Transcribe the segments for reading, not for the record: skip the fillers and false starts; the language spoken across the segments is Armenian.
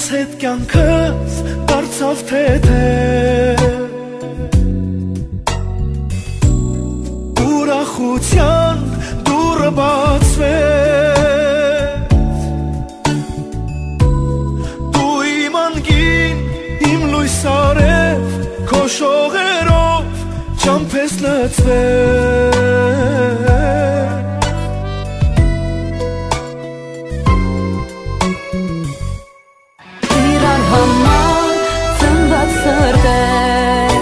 Ես հետ կյանքս դարձավ թեթե Ուրախության դուրը բացվեց Դու իմ անգին, իմ լույս արև Քո շողերով ճամփես լցվեց Իրար համար ծնված սրտեր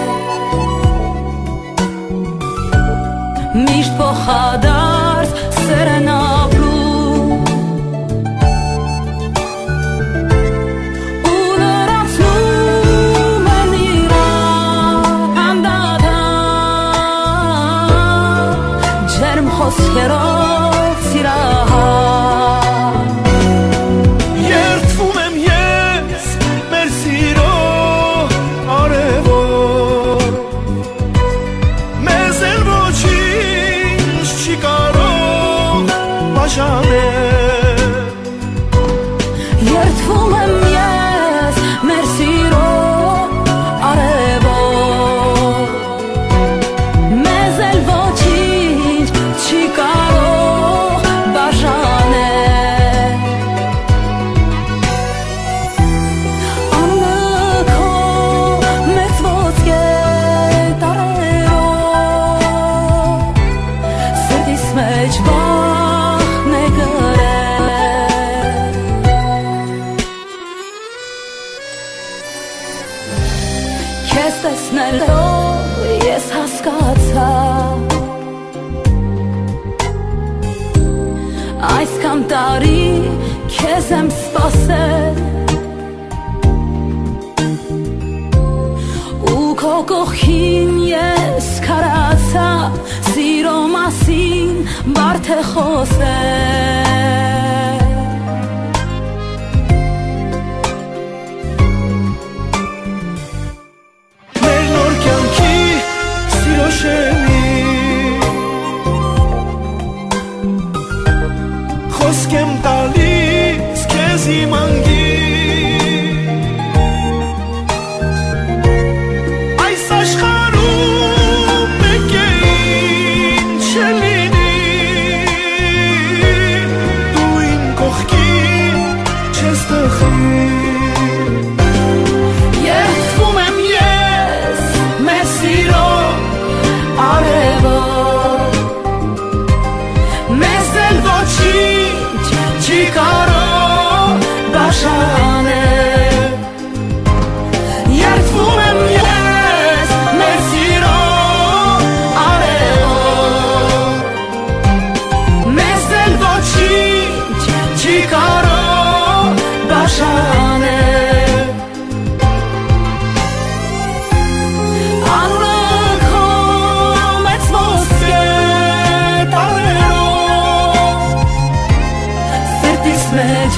Միշտ փոխադարձ սեր են ապրում Ու լրացնում են իրար անդադար Ջերմ խոսքերով սիրահար Երդվում եմ ես մեր սիրո արևով Մեզ էլ ոչինչ չի կարող բաժանել Երդվում եմ ես մեր սիրո արևով Մեզ էլ ոչինչ չի կարող բաժանել Անունը քո մեծ ոսկե տարերով Սրտիս մեջ վախն է գրել Քեզ տեսնելով ես հասկացա Այսքան տարի քեզ եմ սպասել Ու քո կողքին ես քարացա Սիրո մասին բարդ է խոսել Մեր նոր կյանքի սիրո շեմի Խոսք եմ տալիս քեզ իմ անգին Այս աշխարհում մեկ է ինչ լինի Դու իմ կողքին չես տխրի Երդվում եմ ես մեր սիրո արևով Մեզ էլ ոչինչ չի կարող բաժանել Երդվում եմ ես մեր սիրո արևով Մեզ էլ ոչինչ չի կարող բաժանել Անունը քո մեծ ոսկե տարերով Սրտիս մեջ